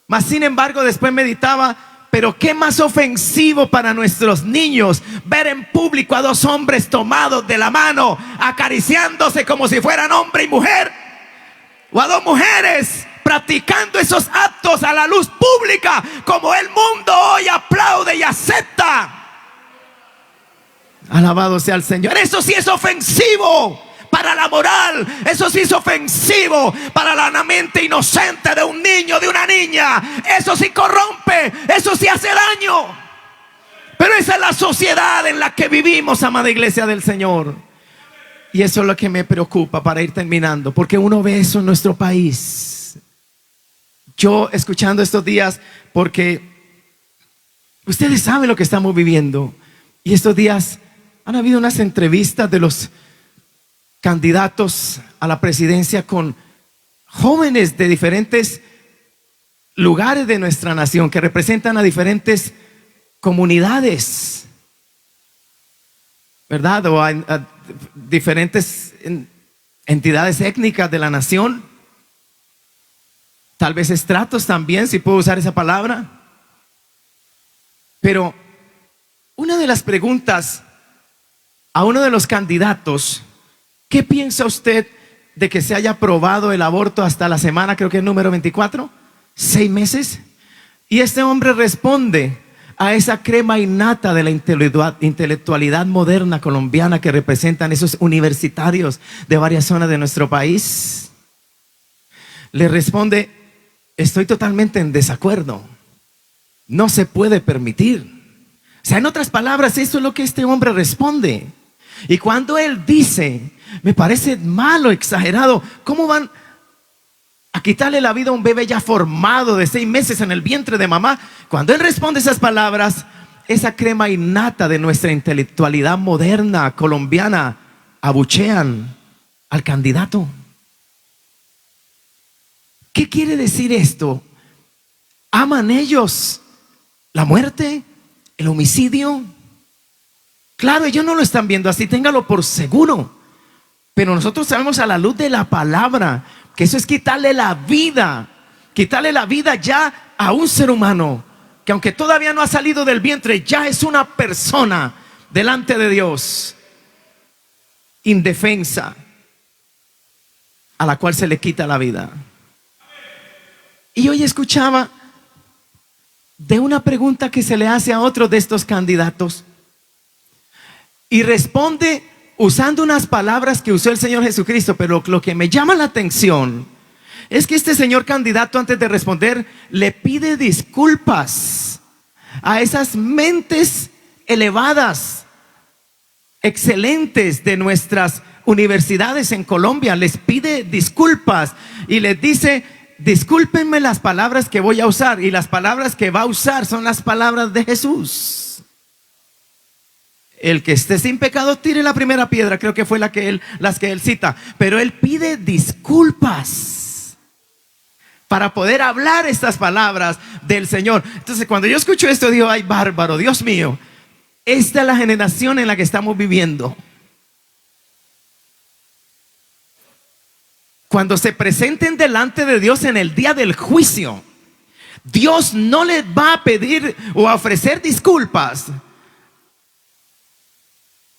S1: mas sin embargo después meditaba: pero qué más ofensivo para nuestros niños ver en público a dos hombres tomados de la mano, acariciándose como si fueran hombre y mujer, o a dos mujeres practicando esos actos a la luz pública, como el mundo hoy aplaude y acepta. Alabado sea el Señor. Eso sí es ofensivo para la moral. Eso sí es ofensivo para la mente inocente de un niño, de una niña. Eso sí corrompe, eso sí hace daño. Pero esa es la sociedad en la que vivimos, amada iglesia del Señor. Y eso es lo que me preocupa, para ir terminando, porque uno ve eso en nuestro país. Yo escuchando estos días, porque ustedes saben lo que estamos viviendo, y estos días han habido unas entrevistas de los candidatos a la presidencia con jóvenes de diferentes lugares de nuestra nación, que representan a diferentes comunidades, ¿verdad? O a diferentes entidades étnicas de la nación, tal vez estratos también, si puedo usar esa palabra. Pero una de las preguntas a uno de los candidatos: ¿qué piensa usted de que se haya aprobado el aborto hasta la semana, creo que es número 24? 6 meses. Y este hombre responde a esa crema innata de la intelectualidad moderna colombiana que representan esos universitarios de varias zonas de nuestro país. Le responde: estoy totalmente en desacuerdo. No se puede permitir. O sea, en otras palabras, eso es lo que este hombre responde. Y cuando él dice: me parece malo, exagerado, ¿cómo van a quitarle la vida a un bebé ya formado de 6 meses en el vientre de mamá? Cuando él responde esas palabras, esa crema innata de nuestra intelectualidad moderna colombiana abuchean al candidato. ¿Qué quiere decir esto? ¿Aman ellos la muerte, el homicidio? Claro, ellos no lo están viendo así, téngalo por seguro. Pero nosotros sabemos a la luz de la palabra que eso es quitarle la vida ya a un ser humano que, aunque todavía no ha salido del vientre, ya es una persona delante de Dios indefensa, a la cual se le quita la vida. Y hoy escuchaba de una pregunta que se le hace a otro de estos candidatos, y responde usando unas palabras que usó el Señor Jesucristo. Pero lo que me llama la atención es que este señor candidato, antes de responder, le pide disculpas a esas mentes elevadas, excelentes de nuestras universidades en Colombia. Les pide disculpas y les dice: discúlpenme las palabras que voy a usar. Y las palabras que va a usar son las palabras de Jesús. El que esté sin pecado tire la primera piedra, creo que fue las que él cita. Pero él pide disculpas para poder hablar estas palabras, del Señor. Entonces cuando yo escucho esto digo, ay bárbaro, Dios mío, esta es la generación en la que estamos viviendo. Cuando se presenten delante de Dios en el día del juicio, Dios no les va a pedir o a ofrecer disculpas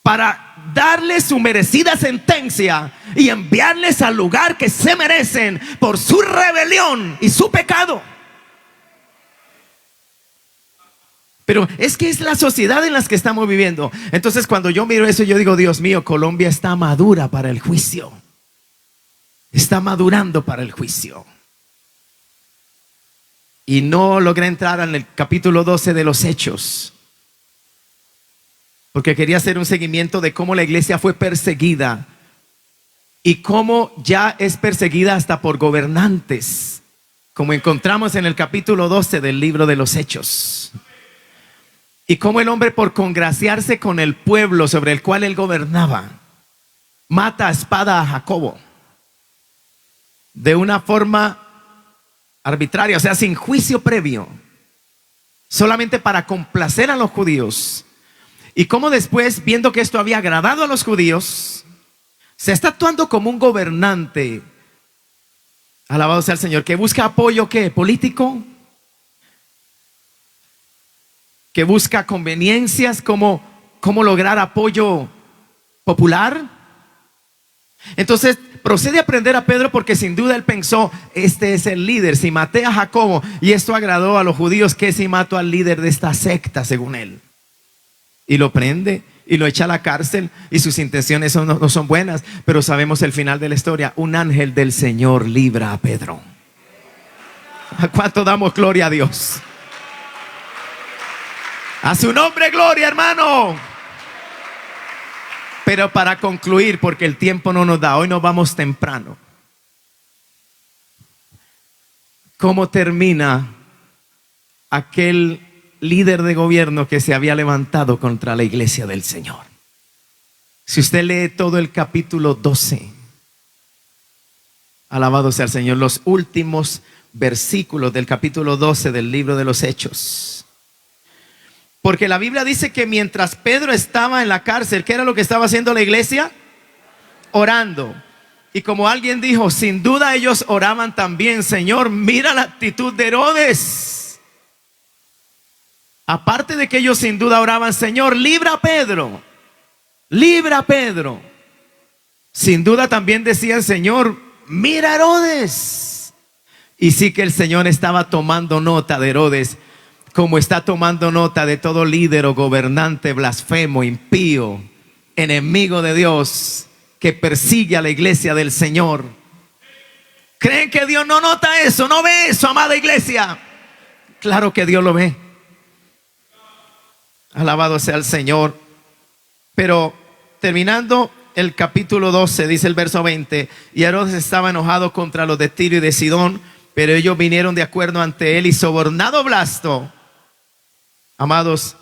S1: para darles su merecida sentencia y enviarles al lugar que se merecen por su rebelión y su pecado. Pero es que es la sociedad en la que estamos viviendo. Entonces cuando yo miro eso, yo digo, Dios mío, Colombia está madura para el juicio. Está madurando para el juicio. Y no logré entrar en el capítulo 12 de los Hechos, porque quería hacer un seguimiento de cómo la iglesia fue perseguida y cómo ya es perseguida hasta por gobernantes, como encontramos en el capítulo 12 del libro de los Hechos. Y cómo el hombre, por congraciarse con el pueblo sobre el cual él gobernaba, mata a espada a Jacobo de una forma arbitraria, o sea, sin juicio previo, solamente para complacer a los judíos. Y cómo después, viendo que esto había agradado a los judíos, se está actuando como un gobernante, alabado sea el Señor, que busca apoyo, ¿qué? Político, que busca conveniencias, cómo lograr apoyo popular. Entonces procede a prender a Pedro, porque sin duda él pensó, este es el líder. Si maté a Jacobo y esto agradó a los judíos, ¿qué si mato al líder de esta secta según él? Y lo prende y lo echa a la cárcel, y sus intenciones no son buenas, pero sabemos el final de la historia. Un ángel del Señor libra a Pedro. ¿A cuánto damos gloria a Dios? A su nombre gloria, hermano. Pero para concluir, porque el tiempo no nos da, hoy nos vamos temprano. ¿Cómo termina aquel líder de gobierno que se había levantado contra la iglesia del Señor? Si usted lee todo el capítulo 12, alabado sea el Señor, los últimos versículos del capítulo 12 del libro de los Hechos. Porque la Biblia dice que mientras Pedro estaba en la cárcel, ¿qué era lo que estaba haciendo la iglesia? Orando. Y como alguien dijo, sin duda ellos oraban también, Señor, mira la actitud de Herodes. Aparte de que ellos sin duda oraban, Señor, libra a Pedro, libra a Pedro. Sin duda también decían, Señor, mira a Herodes. Y sí que el Señor estaba tomando nota de Herodes, como está tomando nota de todo líder o gobernante blasfemo, impío, enemigo de Dios, que persigue a la iglesia del Señor. ¿Creen que Dios no nota eso? ¿No ve eso, amada iglesia? Claro que Dios lo ve. Alabado sea el Señor. Pero terminando el capítulo 12, dice el verso 20, y Herodes estaba enojado contra los de Tiro y de Sidón, pero ellos vinieron de acuerdo ante él, y sobornado Blasto, amados,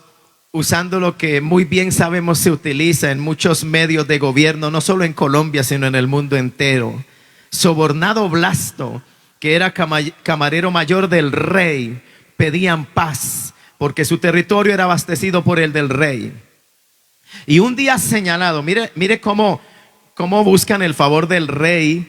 S1: usando lo que muy bien sabemos se utiliza en muchos medios de gobierno, no solo en Colombia, sino en el mundo entero. Sobornado Blasto, que era camarero mayor del rey, pedían paz, porque su territorio era abastecido por el del rey. Y un día señalado, mire cómo buscan el favor del rey,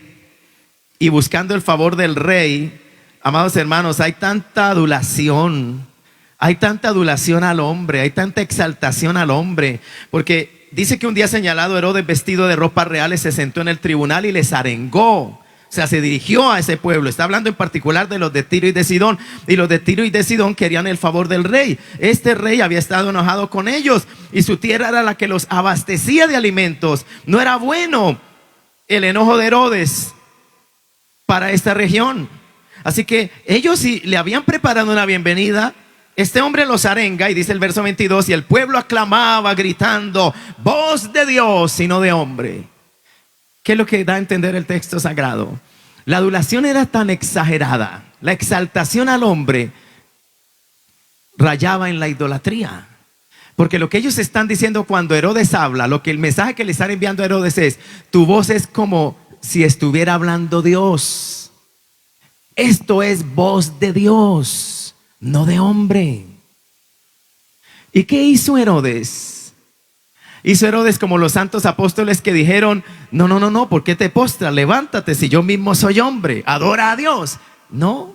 S1: y buscando el favor del rey, amados hermanos, hay tanta adulación. Hay tanta adulación al hombre, hay tanta exaltación al hombre, porque dice que un día señalado Herodes, vestido de ropas reales, se sentó en el tribunal y les arengó. O sea, se dirigió a ese pueblo. Está hablando en particular de los de Tiro y de Sidón. Y los de Tiro y de Sidón querían el favor del rey. Este rey había estado enojado con ellos, y su tierra era la que los abastecía de alimentos. No era bueno el enojo de Herodes para esta región. Así que ellos, si le habían preparado una bienvenida, este hombre los arenga, y dice el verso 22, y el pueblo aclamaba gritando, voz de Dios y no de hombre. ¿Qué es lo que da a entender el texto sagrado? La adulación era tan exagerada, la exaltación al hombre rayaba en la idolatría. Porque lo que ellos están diciendo cuando Herodes habla, el mensaje que le están enviando a Herodes es, tu voz es como si estuviera hablando Dios. Esto es voz de Dios, no de hombre. ¿Y qué hizo Herodes? Hizo Herodes como los santos apóstoles que dijeron: no, ¿por qué te postras? Levántate, si yo mismo soy hombre, adora a Dios. No,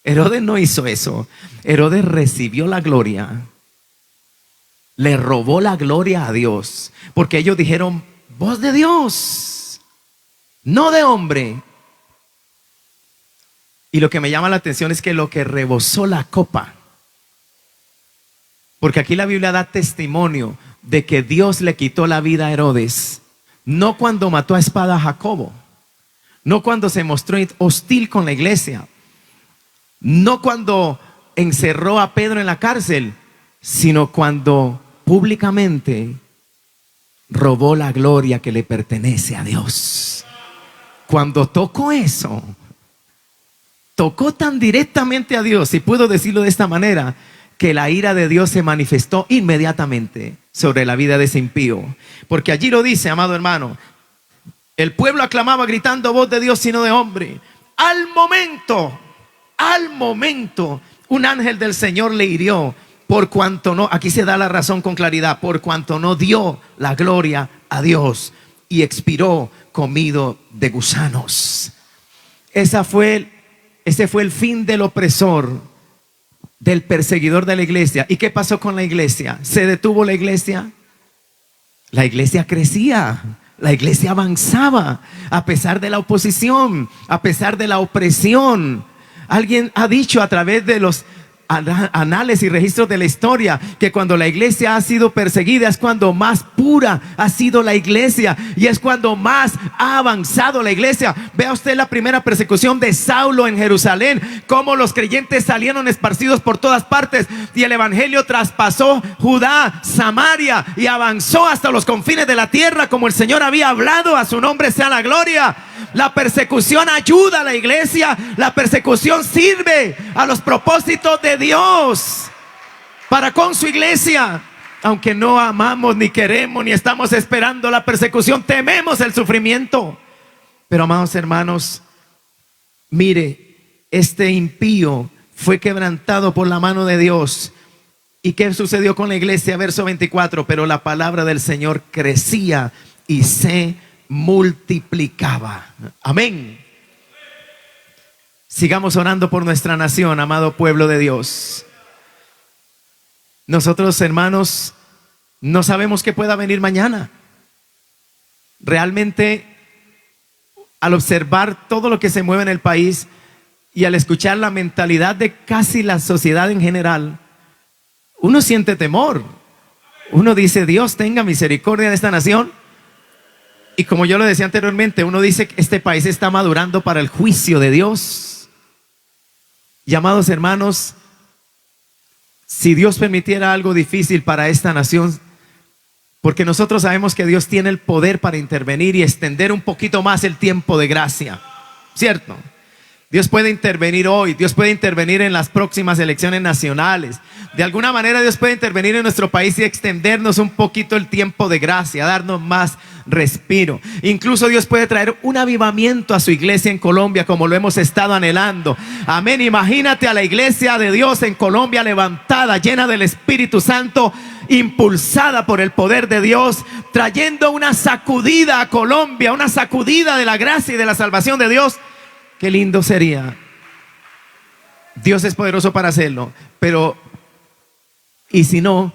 S1: Herodes no hizo eso. Herodes recibió la gloria, le robó la gloria a Dios, porque ellos dijeron: voz de Dios, no de hombre. Y lo que me llama la atención es que lo que rebosó la copa, porque aquí la Biblia da testimonio de que Dios le quitó la vida a Herodes, no cuando mató a espada a Jacobo, no cuando se mostró hostil con la iglesia, no cuando encerró a Pedro en la cárcel, sino cuando públicamente robó la gloria que le pertenece a Dios. Cuando tocó eso, tocó tan directamente a Dios, si puedo decirlo de esta manera, que la ira de Dios se manifestó inmediatamente sobre la vida de ese impío. Porque allí lo dice, amado hermano: el pueblo aclamaba gritando: voz de Dios, sino de hombre. Al momento, un ángel del Señor le hirió, por cuanto no, aquí se da la razón con claridad, por cuanto no dio la gloria a Dios, y expiró comido de gusanos. Ese fue el fin del opresor, del perseguidor de la iglesia. ¿Y qué pasó con la iglesia? ¿Se detuvo la iglesia? La iglesia crecía, la iglesia avanzaba, a pesar de la oposición, a pesar de la opresión. Alguien ha dicho a través de los anales y registros de la historia que cuando la iglesia ha sido perseguida es cuando más pura ha sido la iglesia, y es cuando más ha avanzado la iglesia. Vea usted la primera persecución de Saulo en Jerusalén, cómo los creyentes salieron esparcidos por todas partes, y el evangelio traspasó Judá, Samaria, y avanzó hasta los confines de la tierra, como el Señor había hablado. A su nombre sea la gloria. La persecución ayuda a la iglesia, la persecución sirve a los propósitos de Dios para con su iglesia. Aunque no amamos, ni queremos, ni estamos esperando la persecución, tememos el sufrimiento. Pero, amados hermanos, mire, este impío fue quebrantado por la mano de Dios. ¿Y qué sucedió con la iglesia? Verso 24: pero la palabra del Señor crecía y se multiplicaba. Amén. Sigamos orando por nuestra nación, amado pueblo de Dios. Nosotros, hermanos, no sabemos qué pueda venir mañana. Realmente, al observar todo lo que se mueve en el país y al escuchar la mentalidad de casi la sociedad en general, uno siente temor. Uno dice: Dios tenga misericordia de esta nación. Y como yo lo decía anteriormente, uno dice que este país está madurando para el juicio de Dios. Y, amados hermanos, si Dios permitiera algo difícil para esta nación, porque nosotros sabemos que Dios tiene el poder para intervenir y extender un poquito más el tiempo de gracia, ¿cierto? Dios puede intervenir hoy, Dios puede intervenir en las próximas elecciones nacionales. De alguna manera Dios puede intervenir en nuestro país y extendernos un poquito el tiempo de gracia, darnos más respiro. Incluso Dios puede traer un avivamiento a su iglesia en Colombia, como lo hemos estado anhelando. Amén. Imagínate a la iglesia de Dios en Colombia levantada, llena del Espíritu Santo, impulsada por el poder de Dios, trayendo una sacudida a Colombia, una sacudida de la gracia y de la salvación de Dios. Qué lindo sería. Dios es poderoso para hacerlo, pero ¿y si no?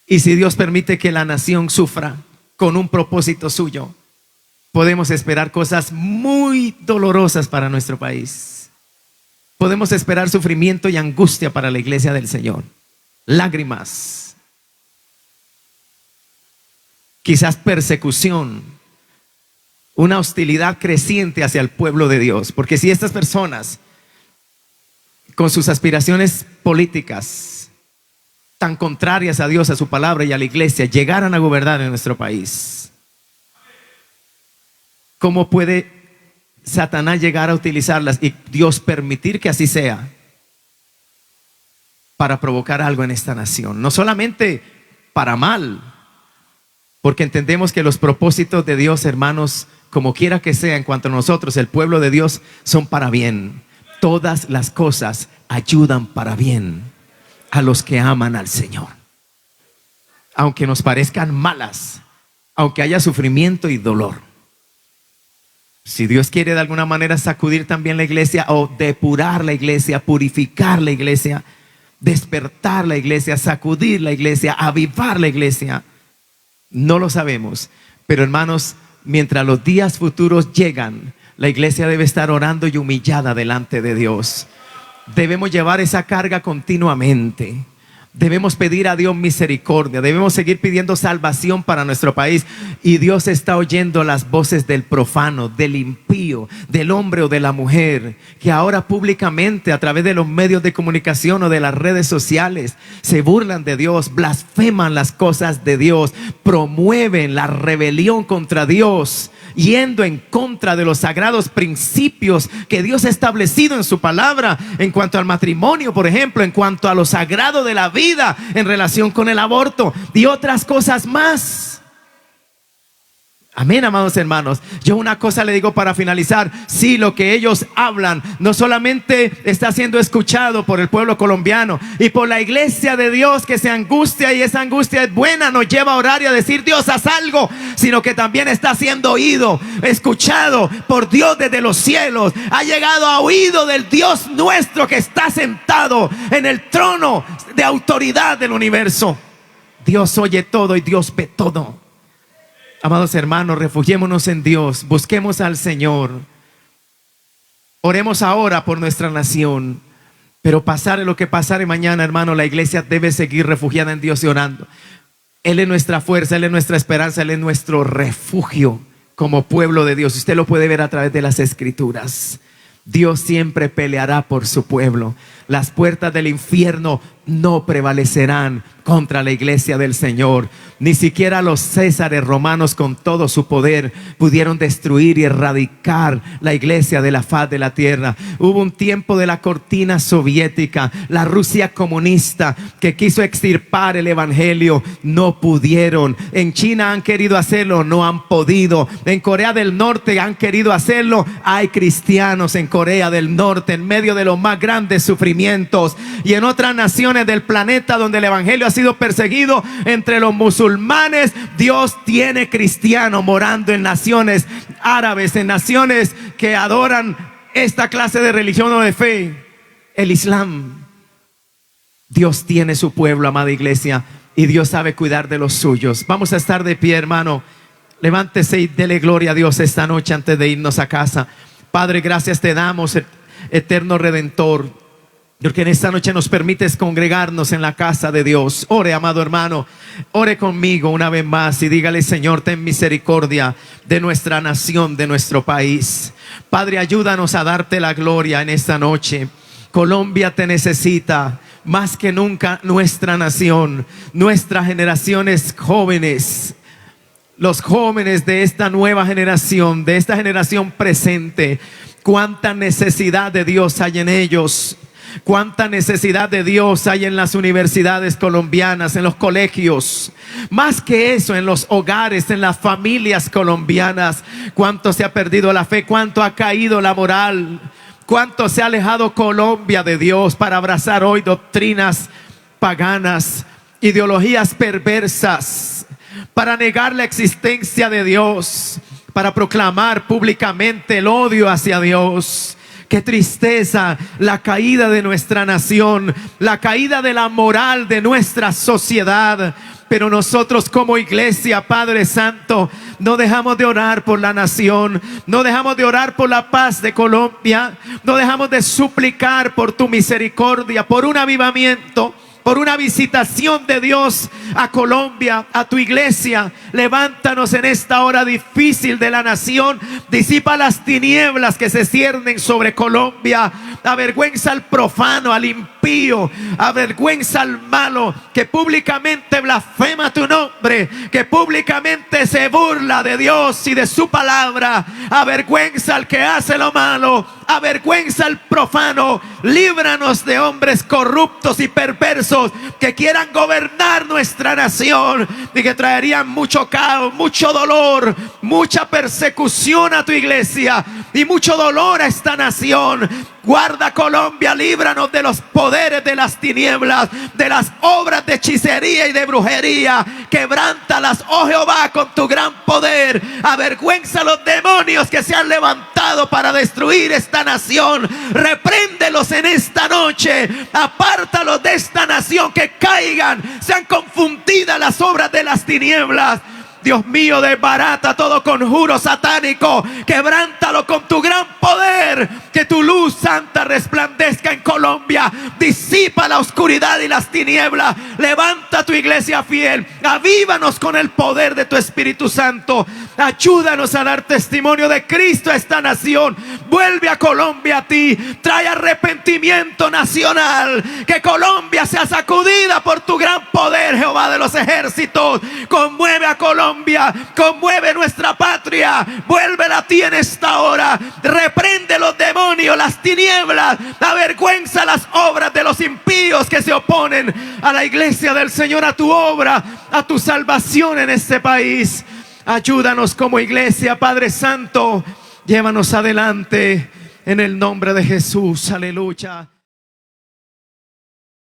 S1: ¿Y si Dios permite que la nación sufra con un propósito suyo? Podemos esperar cosas muy dolorosas para nuestro país. Podemos esperar sufrimiento y angustia para la iglesia del Señor. Lágrimas. Quizás persecución. Una hostilidad creciente hacia el pueblo de Dios. Porque si estas personas, con sus aspiraciones políticas tan contrarias a Dios, a su palabra y a la iglesia, llegaran a gobernar en nuestro país, ¿cómo puede Satanás llegar a utilizarlas y Dios permitir que así sea para provocar algo en esta nación? No solamente para mal, porque entendemos que los propósitos de Dios, hermanos, como quiera que sea, en cuanto a nosotros, el pueblo de Dios, son para bien. todas las cosas ayudan para bien a los que aman al Señor. Aunque nos parezcan malas, aunque haya sufrimiento y dolor. Si Dios quiere de alguna manera sacudir también la iglesia, o depurar la iglesia, purificar la iglesia, despertar la iglesia, sacudir la iglesia, avivar la iglesia, no lo sabemos. Pero hermanos, mientras los días futuros llegan, la iglesia debe estar orando y humillada delante de Dios. Debemos llevar esa carga continuamente. Debemos pedir a Dios misericordia. Debemos seguir pidiendo salvación para nuestro país. Y Dios está oyendo las voces del profano, del impío, del hombre o de la mujer, que ahora públicamente a través de los medios de comunicación o de las redes sociales se burlan de Dios, blasfeman las cosas de Dios, promueven la rebelión contra Dios, yendo en contra de los sagrados principios que Dios ha establecido en su palabra, en cuanto al matrimonio, por ejemplo, en cuanto a lo sagrado de la vida, en relación con el aborto y otras cosas más. Amén, amados hermanos. Yo una cosa le digo para finalizar: sí, lo que ellos hablan no solamente está siendo escuchado por el pueblo colombiano y por la iglesia de Dios, que se angustia, y esa angustia es buena, nos lleva a orar y a decir: Dios, haz algo, sino que también está siendo oído, escuchado por Dios desde los cielos. Ha llegado a oído del Dios nuestro, que está sentado en el trono de autoridad del universo. Dios oye todo y Dios ve todo. Amados hermanos, refugiémonos en Dios, busquemos al Señor. Oremos ahora por nuestra nación, pero pasare lo que pasare mañana, hermano, la iglesia debe seguir refugiada en Dios y orando. Él es nuestra fuerza, Él es nuestra esperanza, Él es nuestro refugio como pueblo de Dios. Usted lo puede ver a través de las Escrituras. Dios siempre peleará por su pueblo. Las puertas del infierno no prevalecerán contra la iglesia del Señor. Ni siquiera los césares romanos, con todo su poder, pudieron destruir y erradicar la iglesia de la faz de la tierra. Hubo un tiempo de la cortina soviética, la Rusia comunista, que quiso extirpar el evangelio. No pudieron. En China han querido hacerlo, no han podido. En Corea del Norte han querido hacerlo. Hay cristianos en Corea del Norte en medio de los más grandes sufrimientos, y en otras naciones del planeta donde el evangelio ha sido perseguido. Entre los musulmanes, Dios tiene cristianos morando en naciones árabes, en naciones que adoran esta clase de religión o de fe, el Islam. Dios tiene su pueblo, amada iglesia, y Dios sabe cuidar de los suyos. Vamos a estar de pie, hermano. Levántese y dele gloria a Dios esta noche antes de irnos a casa. Padre, gracias te damos, eterno Redentor, porque en esta noche nos permites congregarnos en la casa de Dios. Ore, amado hermano, ore conmigo una vez más y dígale: Señor, ten misericordia de nuestra nación, de nuestro país. Padre, ayúdanos a darte la gloria en esta noche. Colombia te necesita más que nunca, nuestra nación, nuestras generaciones jóvenes. Los jóvenes de esta nueva generación, de esta generación presente, cuánta necesidad de Dios hay en ellos. Cuánta necesidad de Dios hay en las universidades colombianas, en los colegios. Más que eso, en los hogares, en las familias colombianas. Cuánto se ha perdido la fe, cuánto ha caído la moral, cuánto se ha alejado Colombia de Dios para abrazar hoy doctrinas paganas, ideologías perversas, para negar la existencia de Dios, para proclamar públicamente el odio hacia Dios. Qué tristeza la caída de nuestra nación, la caída de la moral de nuestra sociedad. Pero nosotros como iglesia, Padre Santo, no dejamos de orar por la nación, no dejamos de orar por la paz de Colombia, no dejamos de suplicar por tu misericordia, por un avivamiento, por una visitación de Dios a Colombia, a tu iglesia. Levántanos en esta hora difícil de la nación. Disipa las tinieblas que se ciernen sobre Colombia. Avergüenza al profano, al impío. Avergüenza al malo que públicamente blasfema tu nombre, que públicamente se burla de Dios y de su palabra. Avergüenza al que hace lo malo. avergüenza al profano, líbranos de hombres corruptos y perversos que quieran gobernar nuestra nación y que traerían mucho caos, mucho dolor, mucha persecución a tu iglesia y mucho dolor a esta nación. Guarda Colombia, líbranos de los poderes de las tinieblas, de las obras de hechicería y de brujería. Quebrántalas, oh Jehová, con tu gran poder. Avergüenza a los demonios que se han levantado para destruir esta nación. Repréndelos en esta noche. Apártalos de esta nación, que caigan, sean confundidas las obras de las tinieblas. Dios mío, desbarata todo conjuro satánico, quebrántalo con tu gran poder, que tu luz santa resplandezca en Colombia, disipa la oscuridad y las tinieblas, levanta tu iglesia fiel, avívanos con el poder de tu Espíritu Santo, ayúdanos a dar testimonio de Cristo a esta nación, vuelve a Colombia a ti, trae arrepentimiento nacional, que Colombia sea sacudida por tu gran poder, Jehová de los ejércitos, conmueve a Colombia, conmueve nuestra patria, vuélvela a ti en esta hora, reprende los demonios, las tinieblas, avergüenza las obras de los impíos que se oponen a la iglesia del Señor, a tu obra, a tu salvación en este país. Ayúdanos como iglesia, Padre Santo, llévanos adelante en el nombre de Jesús, aleluya.